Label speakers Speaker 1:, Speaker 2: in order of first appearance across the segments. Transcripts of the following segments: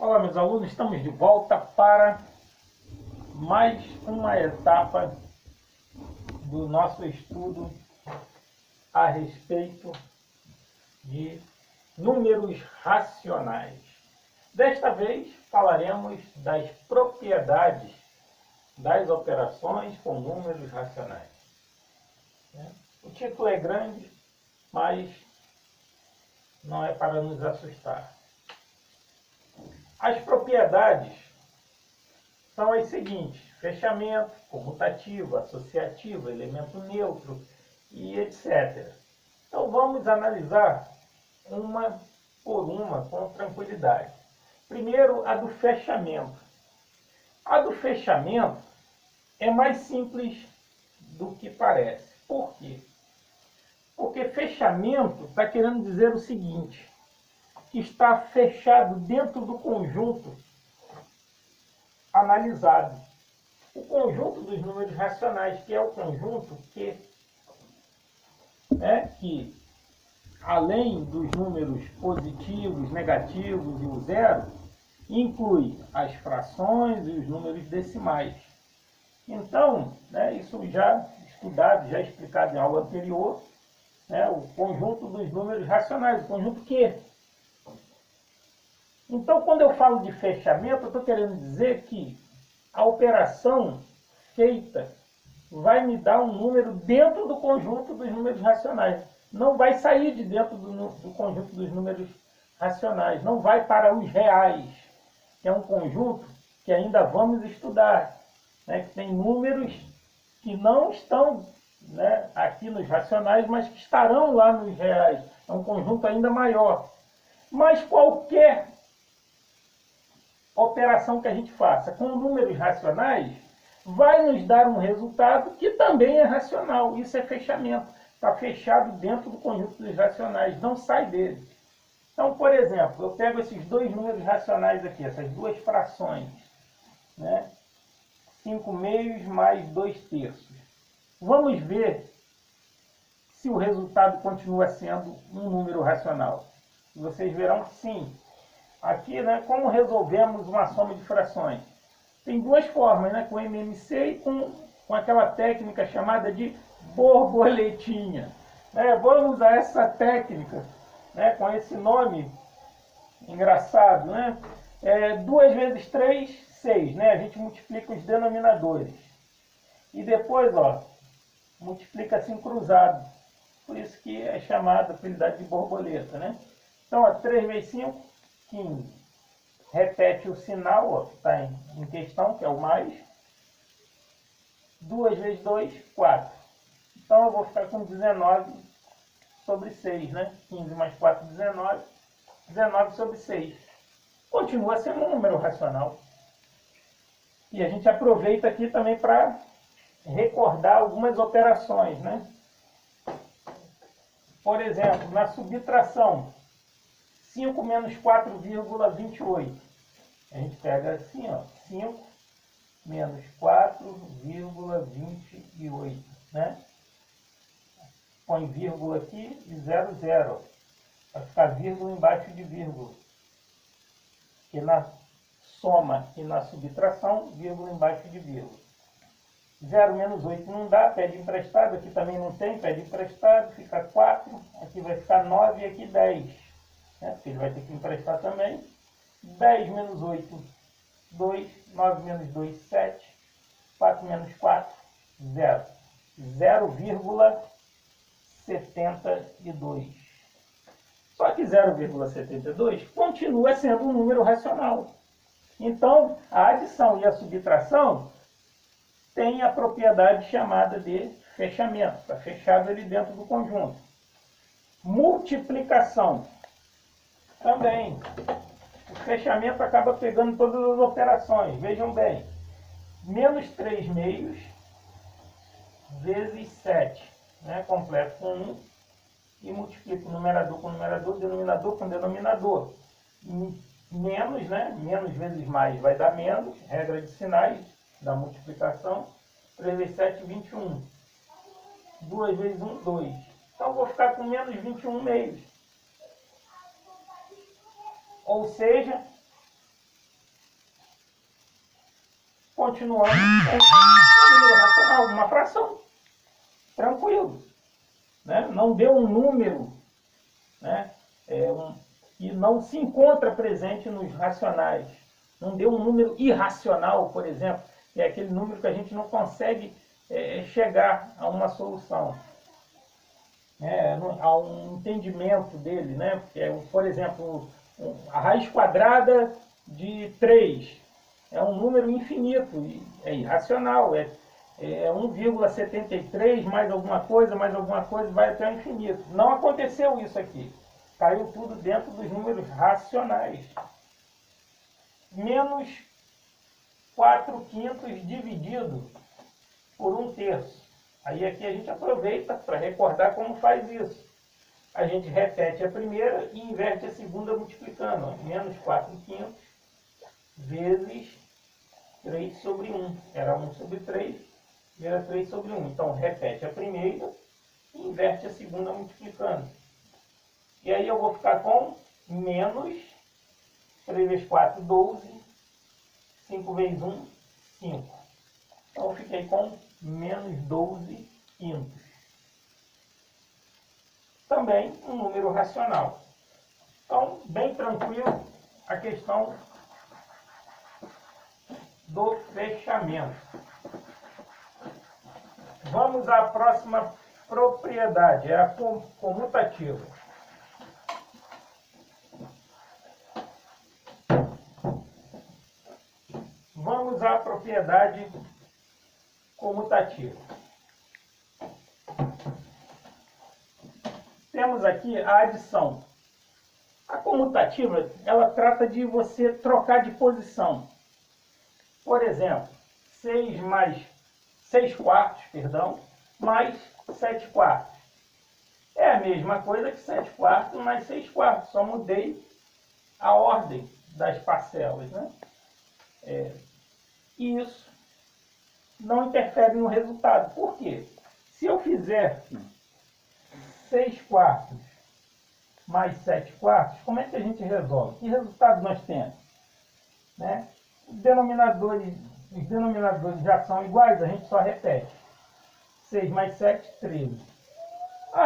Speaker 1: Olá, meus alunos, estamos de volta para mais uma etapa do nosso estudo a respeito de números racionais. Desta vez falaremos das propriedades das operações com números racionais. O título é grande, mas não é para nos assustar. As propriedades são as seguintes: fechamento, comutativo, associativo, elemento neutro e etc. Então vamos analisar uma por uma com tranquilidade. Primeiro, a do fechamento. A do fechamento é mais simples do que parece. Por quê? Porque fechamento está querendo dizer o seguinte: que está fechado dentro do conjunto analisado. O conjunto dos números racionais, que é o conjunto que além dos números positivos, negativos e o zero, inclui as frações e os números decimais. Então, isso já estudado, já explicado em aula anterior, o conjunto dos números racionais, o conjunto Q. Então, quando eu falo de fechamento, eu estou querendo dizer que a operação feita vai me dar um número dentro do conjunto dos números racionais. Não vai sair de dentro do conjunto dos números racionais. Não vai para os reais, que é um conjunto que ainda vamos estudar, que tem números que não estão aqui nos racionais, mas que estarão lá nos reais. É um conjunto ainda maior. Mas qualquer operação que a gente faça com números racionais vai nos dar um resultado que também é racional. Isso é fechamento. Está fechado dentro do conjunto dos racionais, não sai dele. Então, por exemplo, eu pego esses dois números racionais aqui, essas duas frações, 5 meios mais 2 terços. Vamos ver se o resultado continua sendo um número racional. Vocês verão que sim. Aqui, como resolvemos uma soma de frações? Tem duas formas, com MMC e com aquela técnica chamada de borboletinha. Vamos usar essa técnica, com esse nome engraçado. 2 vezes 3, 6. A gente multiplica os denominadores. E depois, multiplica assim cruzado. Por isso que é chamada, apelidade de borboleta. Então, 3 vezes 5, 15. Repete o sinal, que está em questão, que é o mais. 2 vezes 2, 4. Então eu vou ficar com 19 sobre 6, 15 mais 4, 19. 19 sobre 6. Continua sendo um número racional. E a gente aproveita aqui também para recordar algumas operações, Por exemplo, na subtração, 5 menos 4,28. A gente pega assim, 5 menos 4,28, Põe vírgula aqui e 0, 0. Vai ficar vírgula embaixo de vírgula. E na soma e na subtração, vírgula embaixo de vírgula. 0 menos 8 não dá, pede emprestado. Aqui também não tem, pede emprestado. Fica 4. Aqui vai ficar 9 e aqui 10. Porque ele vai ter que emprestar também. 10 menos 8, 2. 9 menos 2, 7. 4 menos 4, 0. 0,72. Só que 0,72 continua sendo um número racional. Então, a adição e a subtração têm a propriedade chamada de fechamento. Está fechado ali dentro do conjunto. Multiplicação. Também. O fechamento acaba pegando todas as operações. Vejam bem. Menos 3 meios vezes 7. Completo com 1. E multiplico o numerador com numerador, denominador com denominador. Menos, menos vezes mais vai dar menos. Regra de sinais da multiplicação. 3 vezes 7, 21. 2 vezes 1, 2. Então eu vou ficar com menos 21 meios. Ou seja, continuamos com um número racional, uma fração. Tranquilo. Né? Não deu um número, né? E não se encontra presente nos racionais. Não deu um número irracional, por exemplo, que é aquele número que a gente não consegue chegar a uma solução. A um entendimento dele, né? Por exemplo, a raiz quadrada de 3 é um número infinito, é irracional, é 1,73 mais alguma coisa, vai até o infinito. Não aconteceu isso aqui. Caiu tudo dentro dos números racionais. Menos 4/5 dividido por 1/3. Aí aqui a gente aproveita para recordar como faz isso. A gente repete a primeira e inverte a segunda multiplicando. Menos 4/5 vezes 3 sobre 1. Era 1 sobre 3, vira 3 sobre 1. Então repete a primeira e inverte a segunda multiplicando. E aí eu vou ficar com menos 3 vezes 4, 12. 5 vezes 1, 5. Então eu fiquei com menos 12/5. Também um número racional. Então, bem tranquilo a questão do fechamento. Vamos à próxima propriedade, é a comutativa. Vamos à propriedade comutativa. Temos aqui a adição. A comutativa, ela trata de você trocar de posição. Por exemplo, 6 quartos, mais 7 quartos. É a mesma coisa que 7 quartos mais 6 quartos, só mudei a ordem das parcelas, né? E isso não interfere no resultado. Por quê? Se eu fizer 6 quartos mais 7 quartos, como é que a gente resolve? Que resultado nós temos? Né? Os denominadores já são iguais, a gente só repete. 6 mais 7, 13.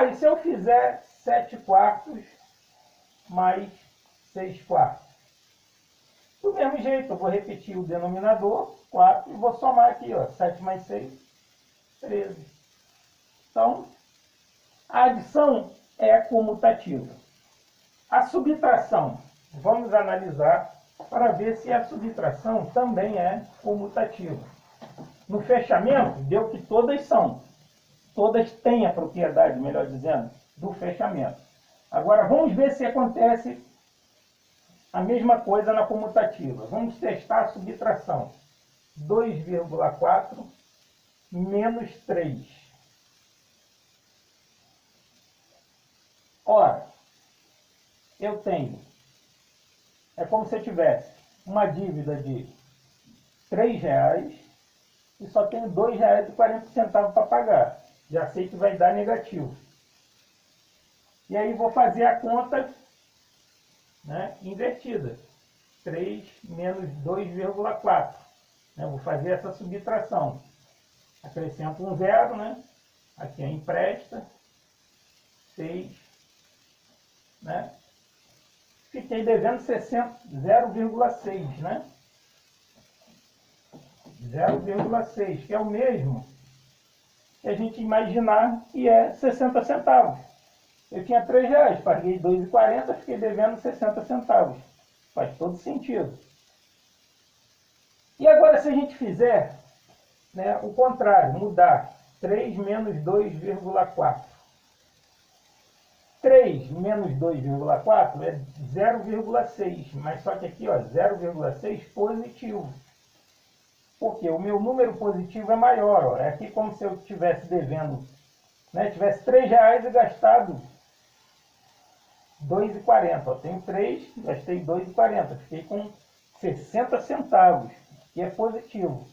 Speaker 1: E se eu fizer 7 quartos mais 6 quartos? Do mesmo jeito, eu vou repetir o denominador, 4, e vou somar aqui, ó, 7 mais 6, 13. Então, a adição é comutativa. A subtração, vamos analisar para ver se a subtração também é comutativa. No fechamento, deu que todas são. Todas têm a propriedade, melhor dizendo, do fechamento. Agora, vamos ver se acontece a mesma coisa na comutativa. Vamos testar a subtração. 2,4 menos 3. Ora, eu tenho, é como se eu tivesse uma dívida de R$3 e só tenho R$2,40 para pagar. Já sei que vai dar negativo. E aí vou fazer a conta, né, invertida. 3 menos 2,4. Vou fazer essa subtração. Acrescento um zero, né? Aqui é empresta. 6. Né? Fiquei devendo 0,6, né? 0,6, que é o mesmo que a gente imaginar que é 60 centavos. Eu tinha R$3, paguei R$2,40, fiquei devendo 60 centavos. Faz todo sentido. E agora se a gente fizer, né, o contrário, mudar 3 menos 2,4. 3 menos 2,4 é 0,6, mas só que aqui, ó, 0,6 positivo. Porque o meu número positivo é maior. Ó. É aqui como se eu estivesse devendo, né, tivesse R$3 e gastado R$2,40. Tenho 3, gastei R$2,40. Fiquei com 60 centavos, que é positivo.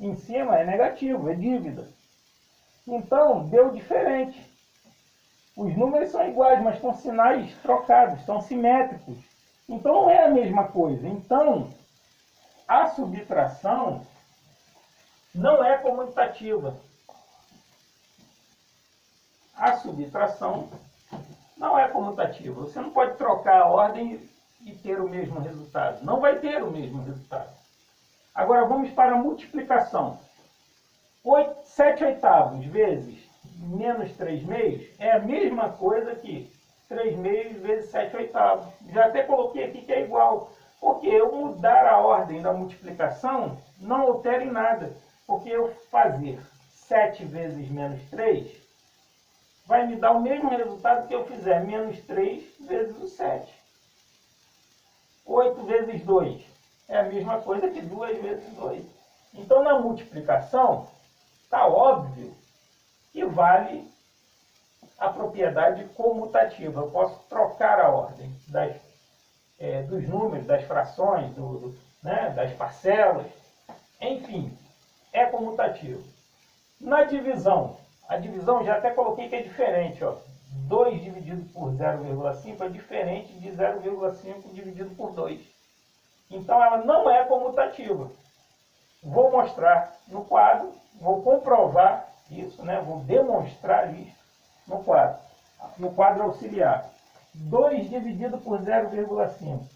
Speaker 1: Em cima é negativo, é dívida. Então, deu diferente. Os números são iguais, mas com sinais trocados, são simétricos. Então, não é a mesma coisa. Então, a subtração não é comutativa. A subtração não é comutativa. Você não pode trocar a ordem e ter o mesmo resultado. Não vai ter o mesmo resultado. Agora vamos para a multiplicação. 7 oitavos vezes menos 3 meios é a mesma coisa que 3 meios vezes 7 oitavos. Já até coloquei aqui que é igual. Porque eu mudar a ordem da multiplicação não altera em nada. Porque eu fazer 7 vezes menos 3 vai me dar o mesmo resultado que eu fizer menos 3 vezes o 7. 8 vezes 2 é a mesma coisa que 2 vezes 2. Então, na multiplicação, está óbvio que vale a propriedade comutativa. Eu posso trocar a ordem dos números, das frações, das parcelas, enfim, é comutativo. Na divisão, a divisão já até coloquei que é diferente, ó. 2 dividido por 0,5 é diferente de 0,5 dividido por 2. Então ela não é comutativa. Vou mostrar no quadro, vou comprovar isso, né? Vou demonstrar isso no quadro auxiliar. 2 dividido por 0,5.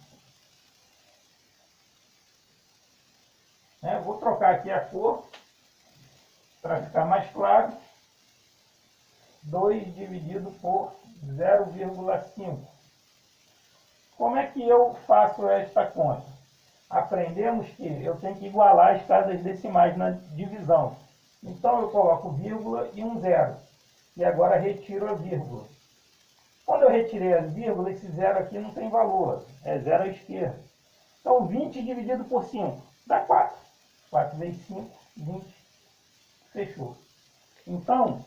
Speaker 1: Vou trocar aqui a cor para ficar mais claro. 2 dividido por 0,5. Como é que eu faço esta conta? Aprendemos que eu tenho que igualar as casas decimais na divisão. Então eu coloco vírgula e um zero. E agora retiro a vírgula. Quando eu retirei a vírgula, esse zero aqui não tem valor. É zero à esquerda. Então 20 dividido por 5 dá 4. 4 vezes 5, 20. Fechou. Então,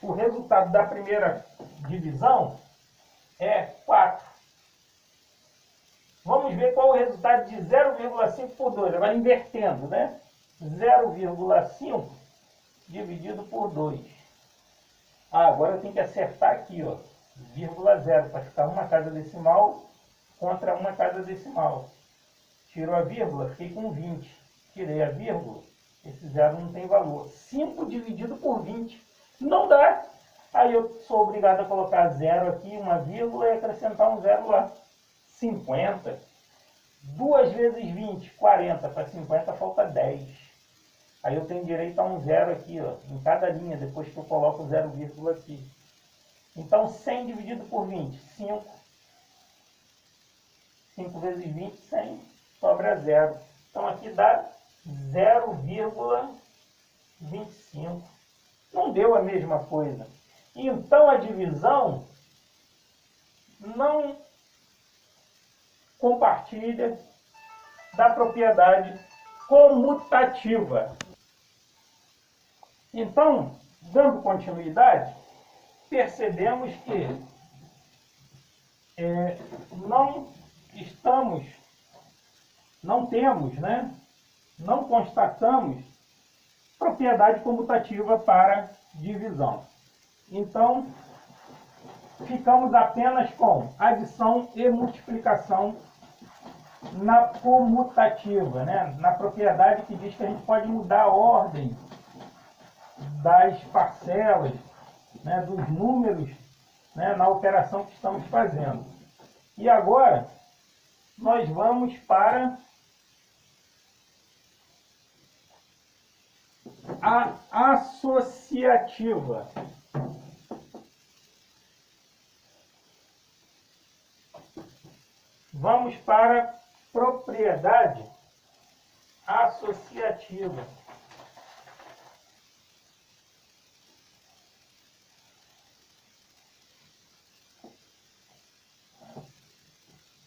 Speaker 1: o resultado da primeira divisão é 4. Vamos ver qual é o resultado de 0,5 por 2. Agora invertendo, né? 0,5 dividido por 2. Agora eu tenho que acertar aqui, ó. Vírgula 0, para ficar uma casa decimal contra uma casa decimal. Tirou a vírgula, fiquei com 20. Tirei a vírgula, esse zero não tem valor. 5 dividido por 20. Não dá. Aí eu sou obrigado a colocar 0 aqui, uma vírgula, e acrescentar um 0 lá. 50. 2 vezes 20, 40. Para 50 falta 10. Aí eu tenho direito a um 0 aqui, ó, em cada linha, depois que eu coloco o 0, aqui. Então 100 dividido por 20, 5. 5 vezes 20, 100. Sobra 0. Então aqui dá 0,25. Não deu a mesma coisa. Então a divisão não compartilha da propriedade comutativa. Então, dando continuidade, percebemos que não constatamos propriedade comutativa para divisão. Então, ficamos apenas com adição e multiplicação na comutativa, né? Na propriedade que diz que a gente pode mudar a ordem das parcelas, né? Dos números, né? Na operação que estamos fazendo. E agora, nós vamos para a associativa. Vamos para propriedade associativa.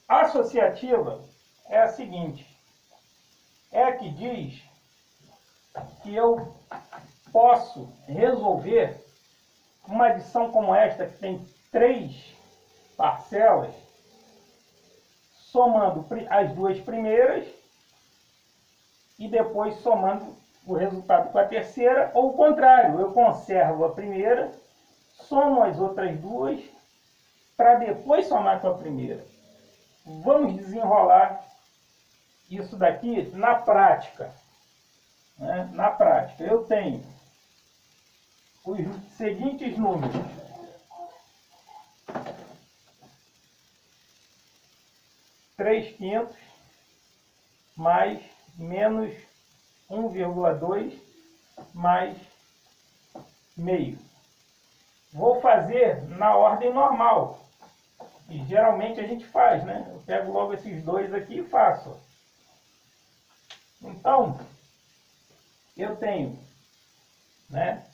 Speaker 1: A associativa é a seguinte, é a que diz que eu posso resolver uma adição como esta, que tem 3 parcelas, somando as 2 primeiras e depois somando o resultado com a terceira, ou o contrário, eu conservo a primeira, somo as outras 2 para depois somar com a primeira. Vamos desenrolar isso daqui na prática. né? Na prática, eu tenho os seguintes números. 3/5 mais menos 1,2 mais meio. Vou fazer na ordem normal. E geralmente a gente faz, né? Eu pego logo esses dois aqui e faço. Então, eu tenho, né,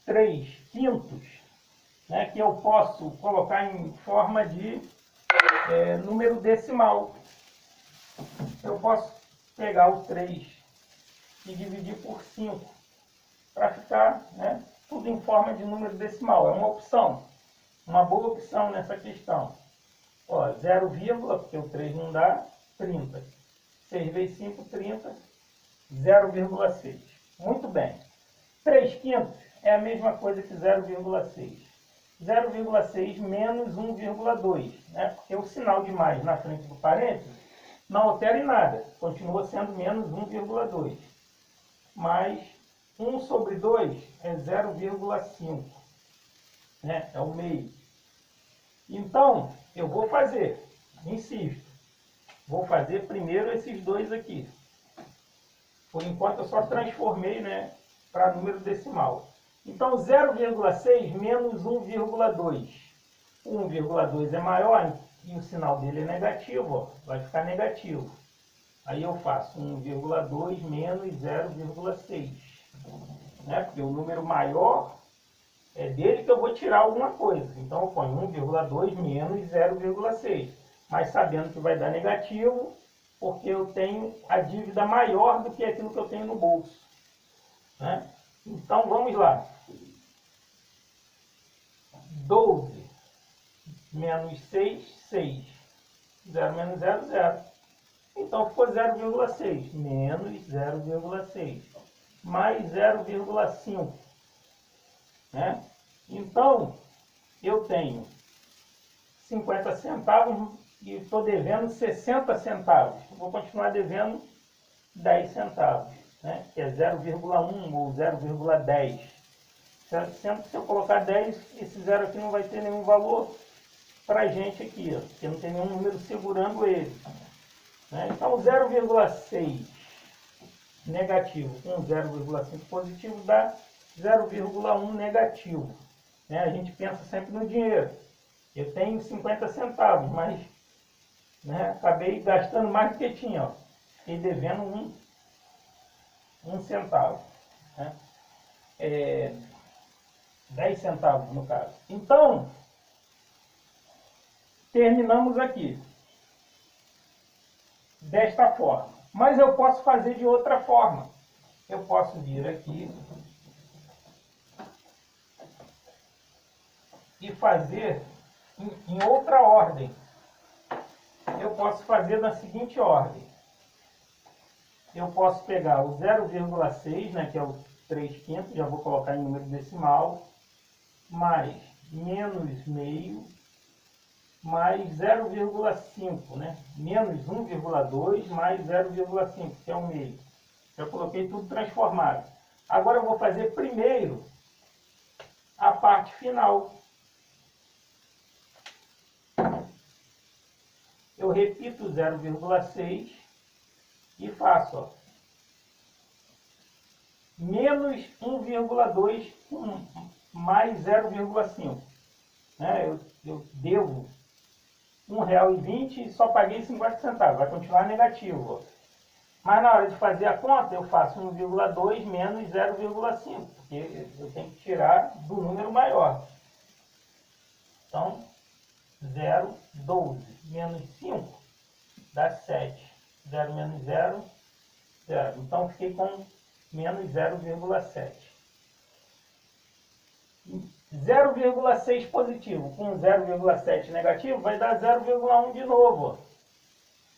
Speaker 1: 3/5, né, que eu posso colocar em forma de número decimal. Eu posso pegar o 3 e dividir por 5 para ficar, né, tudo em forma de número decimal. É uma opção, uma boa opção nessa questão. Ó, 0, porque o 3 não dá, 30. 6 vezes 5, 30, 0,6. Muito bem. 3/5 é a mesma coisa que 0,6. 0,6 menos 1,2, né? Porque o sinal de mais na frente do parênteses não altera em nada, continua sendo menos 1,2. Mais 1 sobre 2 é 0,5, né? É o meio. Então, eu vou fazer, insisto, vou fazer primeiro esses dois aqui. Por enquanto eu só transformei, né, para número decimal. Então, 0,6 menos 1,2. 1,2 é maior e o sinal dele é negativo, ó, vai ficar negativo. Aí eu faço 1,2 menos 0,6. Né? Porque o número maior é dele que eu vou tirar alguma coisa. Então eu ponho 1,2 menos 0,6. Mas sabendo que vai dar negativo, porque eu tenho a dívida maior do que aquilo que eu tenho no bolso. Né? Então vamos lá. 12 menos 6, 6. 0 menos 0, 0. Então ficou 0,6 menos 0,6 mais 0,5. Né? Então eu tenho 50 centavos e estou devendo 60 centavos. Vou continuar devendo 10 centavos, né? Que é 0,1 ou 0,10. Se eu colocar 10, esse zero aqui não vai ter nenhum valor para a gente aqui, ó, porque não tem nenhum número segurando ele. Né? Então 0,6 negativo com 0,5 positivo dá 0,1 negativo. Né? A gente pensa sempre no dinheiro. Eu tenho 50 centavos, mas, né, acabei gastando mais do que tinha. Ó. Fiquei devendo um centavo. Né? 10 centavos no caso. Então, terminamos aqui. Desta forma. Mas eu posso fazer de outra forma. Eu posso vir aqui e fazer em outra ordem. Eu posso fazer na seguinte ordem. Eu posso pegar o 0,6, né, que é o 3/5, já vou colocar em número decimal, mais menos meio, mais 0,5, né? Menos 1,2 mais 0,5, que é o meio. Já coloquei tudo transformado. Agora eu vou fazer primeiro a parte final. Eu repito 0,6 e faço, ó, menos 1,2 mais 0,5. Né? Eu devo R$1,20 e só paguei 50 centavos. Vai continuar negativo. Ó. Mas na hora de fazer a conta, eu faço 1,2 menos 0,5, porque eu tenho que tirar do número maior. Então, 0,12 menos 5 dá 7. 0 menos 0, 0. Então, fiquei com menos 0,7. 0,6 positivo com 0,7 negativo vai dar 0,1 de novo.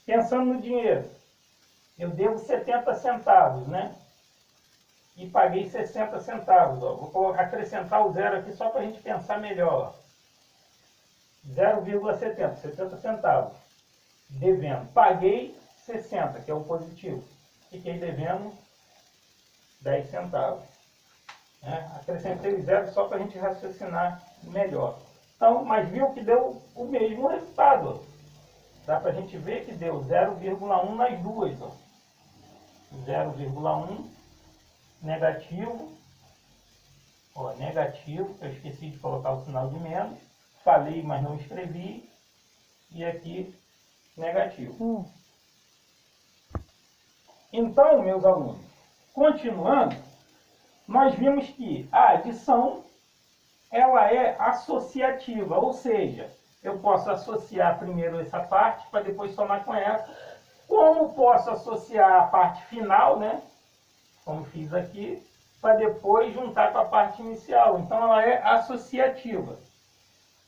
Speaker 1: Pensando no dinheiro, eu devo 70 centavos, né? E paguei 60 centavos. Ó. Vou acrescentar o zero aqui só para a gente pensar melhor. 0,70, 70 centavos. Devendo. Paguei 60, que é o positivo. Fiquei devendo 10 centavos. Acrescentei o zero só para a gente raciocinar melhor. Então, mas viu que deu o mesmo resultado. Dá para a gente ver que deu 0,1 nas duas. 0,1 negativo. Negativo, eu esqueci de colocar o sinal de menos. Falei, mas não escrevi. E aqui, negativo. Então, meus alunos, continuando, nós vimos que a adição ela é associativa, ou seja, eu posso associar primeiro essa parte para depois somar com ela. Como posso associar a parte final, né? Como fiz aqui, para depois juntar com a parte inicial. Então ela é associativa.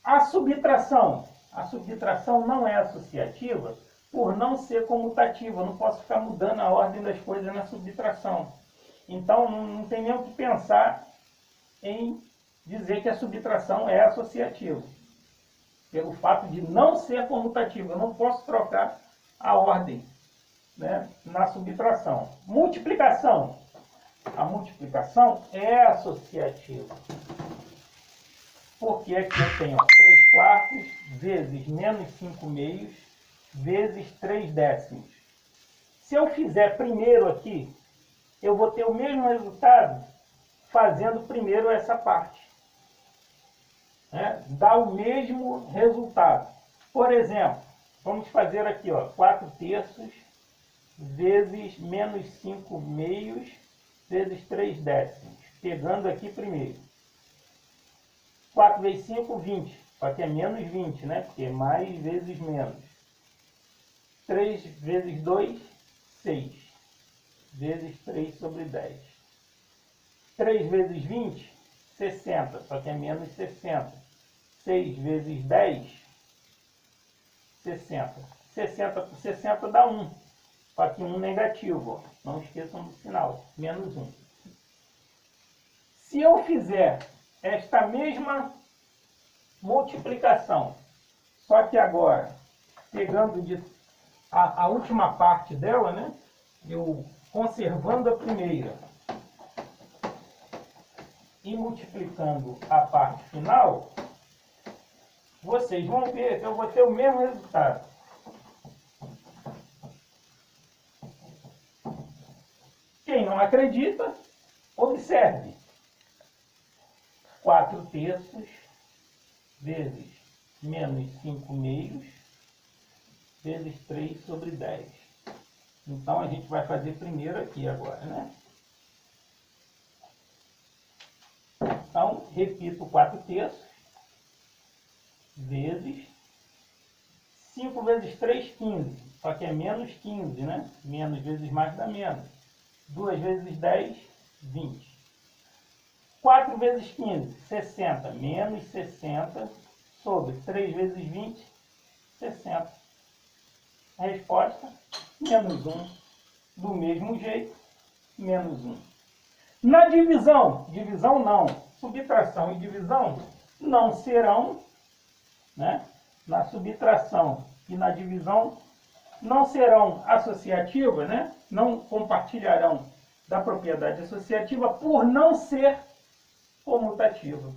Speaker 1: A subtração não é associativa por não ser comutativa. Eu não posso ficar mudando a ordem das coisas na subtração. Então não tem nem o que pensar em dizer que a subtração é associativa. Pelo fato de não ser comutativa. Eu não posso trocar a ordem, né, na subtração. Multiplicação. A multiplicação é associativa. Porque aqui eu tenho 3 quartos vezes menos 5 meios vezes 3 décimos. Se eu fizer primeiro aqui, eu vou ter o mesmo resultado fazendo primeiro essa parte. Dá o mesmo resultado. Por exemplo, vamos fazer aqui, 4 terços vezes menos 5 meios vezes 3 décimos. Pegando aqui primeiro. 4 vezes 5, 20. Só que é menos 20, né? Porque é mais vezes menos. 3 vezes 2, 6. Vezes 3 sobre 10. 3 vezes 20, 60. Só que é menos 60. 6 vezes 10, 60. 60 por 60 dá 1. Só que 1 negativo. Não esqueçam do sinal. Menos 1. Se eu fizer esta mesma multiplicação, só que agora, pegando a última parte dela, né? Eu conservando a primeira e multiplicando a parte final, vocês vão ver que eu vou ter o mesmo resultado. Quem não acredita, observe. 4 terços vezes menos 5 meios vezes 3 sobre 10. Então a gente vai fazer primeiro aqui agora, né? Então, repito, 4 terços vezes 5 vezes 3, 15. Só que é menos 15, né? Menos vezes mais dá menos. 2 vezes 10, 20. 4 vezes 15, 60. Menos 60 sobre 3 vezes 20, 60. A resposta, menos 1. Do mesmo jeito, menos 1. Na divisão, divisão não. Subtração e divisão não serão, né? Na subtração e na divisão não serão associativas, né? Não compartilharão da propriedade associativa por não ser comutativa.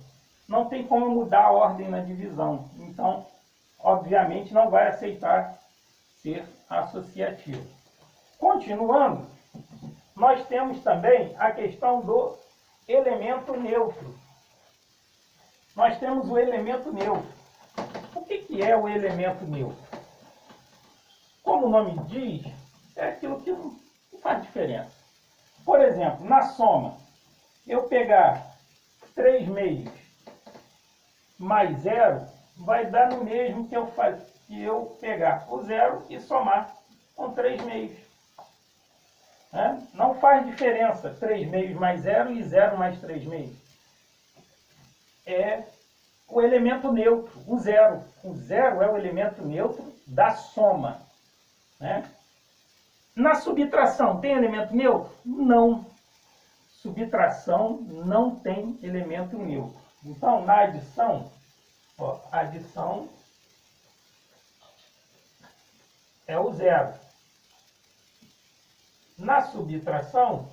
Speaker 1: Não tem como mudar a ordem na divisão. Então, obviamente, não vai aceitar ser associativa. Continuando, nós temos também a questão do elemento neutro. Nós temos o elemento neutro. O que é o elemento neutro? Como o nome diz, é aquilo que não faz diferença. Por exemplo, na soma, eu pegar 3 meios mais 0, vai dar no mesmo que eu pegar o 0 e somar com 3 meios. Não faz diferença 3 meios mais 0 e 0 mais 3 meios. É o elemento neutro, o 0. O 0 é o elemento neutro da soma. Na subtração, tem elemento neutro? Não. Subtração não tem elemento neutro. Então, na adição, a adição é o 0. Na subtração,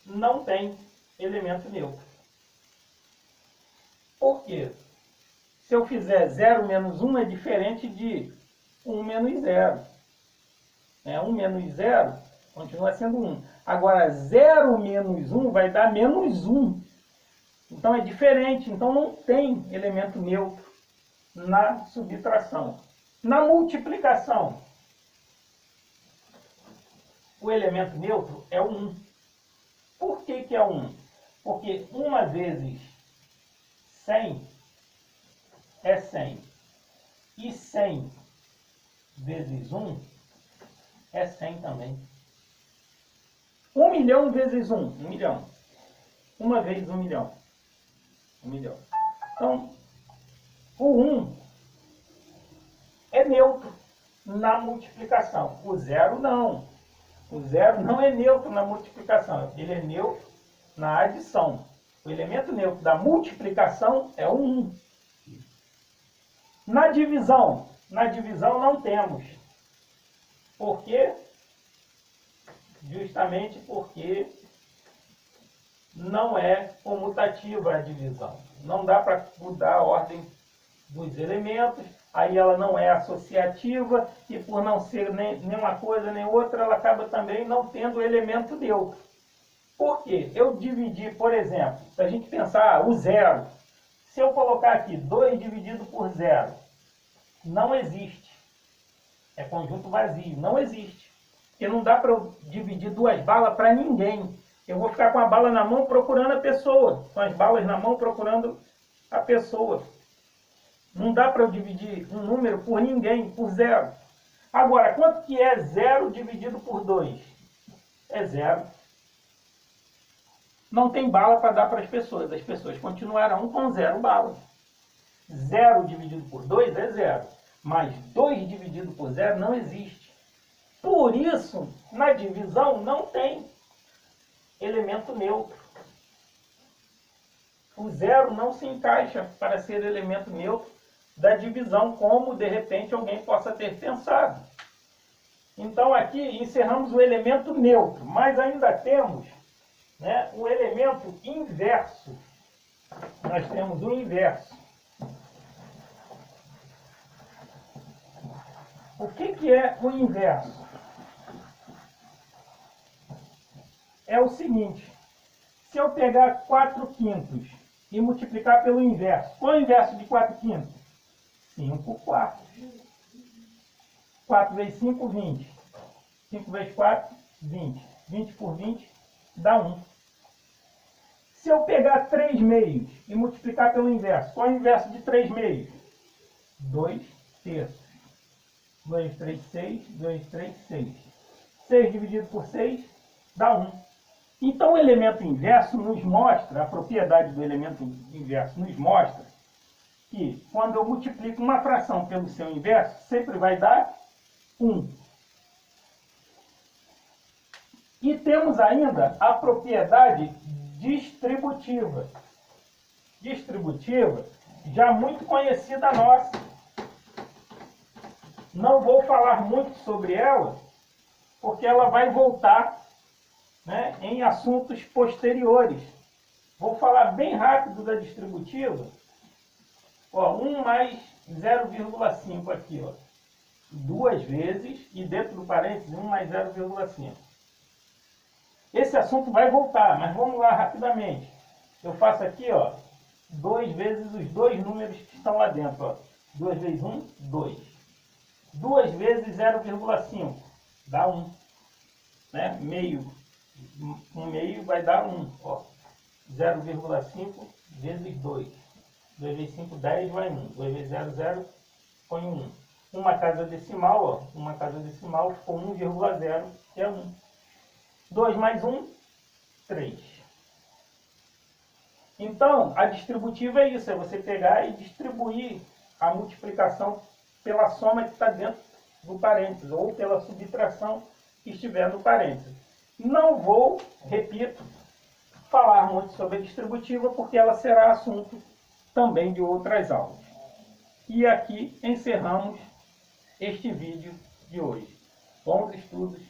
Speaker 1: não tem elemento neutro. Por quê? Se eu fizer 0 menos 1 é diferente de 1 menos 0. 1 menos 0 continua sendo 1. Agora, 0 menos 1 vai dar menos 1. Então é diferente. Então não tem elemento neutro na subtração. Na multiplicação, o elemento neutro é o 1. Por que que é 1? Porque 1 vezes 100 é 100. E 100 vezes 1 é 100 também. 1 milhão vezes 1, 1 milhão. 1 vezes 1 milhão. 1 milhão. Então, o 1 é neutro na multiplicação. O 0 não. O 0 não é neutro na multiplicação. Ele é neutro na adição. O elemento neutro da multiplicação é o 1. Na divisão não temos. Por quê? Justamente porque não é comutativa a divisão. Não dá para mudar a ordem dos elementos, aí ela não é associativa, e por não ser nem uma coisa nem outra, ela acaba também não tendo elemento neutro. Por quê? Eu dividi, por exemplo, se a gente pensar o 0, se eu colocar aqui 2 dividido por 0, não existe. É conjunto vazio, não existe. Porque não dá para eu dividir 2 balas para ninguém. Eu vou ficar com a bala na mão procurando a pessoa, com as balas na mão procurando a pessoa. Não dá para eu dividir um número por ninguém, por 0. Agora, quanto que é 0 dividido por 2? É 0. Não tem bala para dar para as pessoas continuarão com 0 balas. 0 dividido por 2 é 0, mas 2 dividido por 0 não existe. Por isso, na divisão não tem elemento neutro. O 0 não se encaixa para ser elemento neutro da divisão, como de repente alguém possa ter pensado. Então aqui encerramos o elemento neutro, mas ainda temos, né, o elemento inverso. Nós temos o inverso. O que é o inverso? É o seguinte: se eu pegar 4/5 e multiplicar pelo inverso, qual é o inverso de 4/5? 5/4. 4 vezes 5, 20. 5 vezes 4, 20. 20 por 20 dá 1. Se eu pegar 3 meios e multiplicar pelo inverso, qual é o inverso de 3 meios? 2 terços. 2, 3, 6. 2, 3, 6. 6 dividido por 6 dá 1. Então o elemento inverso nos mostra, a propriedade do elemento inverso nos mostra que quando eu multiplico uma fração pelo seu inverso, sempre vai dar 1. E temos ainda a propriedade distributiva. Distributiva, já muito conhecida nossa. Não vou falar muito sobre ela, porque ela vai voltar, né, em assuntos posteriores. Vou falar bem rápido da distributiva. 1 mais 0,5 aqui, 2 vezes, e dentro do parênteses 1 mais 0,5. Esse assunto vai voltar, mas vamos lá rapidamente. Eu faço aqui, 2 vezes os dois números que estão lá dentro. 2 vezes 1, 2. 2 vezes 0,5 dá 1. Né? Meio. 1 meio vai dar 1. 0,5 vezes 2. 2 vezes 5, 10, vai 1. 2 vezes 0, 0, põe 1. Uma casa decimal, uma casa decimal ficou 1,0, que é 1. 2 mais 1, 3. Então, a distributiva é isso, é você pegar e distribuir a multiplicação pela soma que está dentro do parênteses, ou pela subtração que estiver no parênteses. Não vou, repito, falar muito sobre a distributiva, porque ela será assunto também de outras aulas. E aqui encerramos este vídeo de hoje. Bons estudos!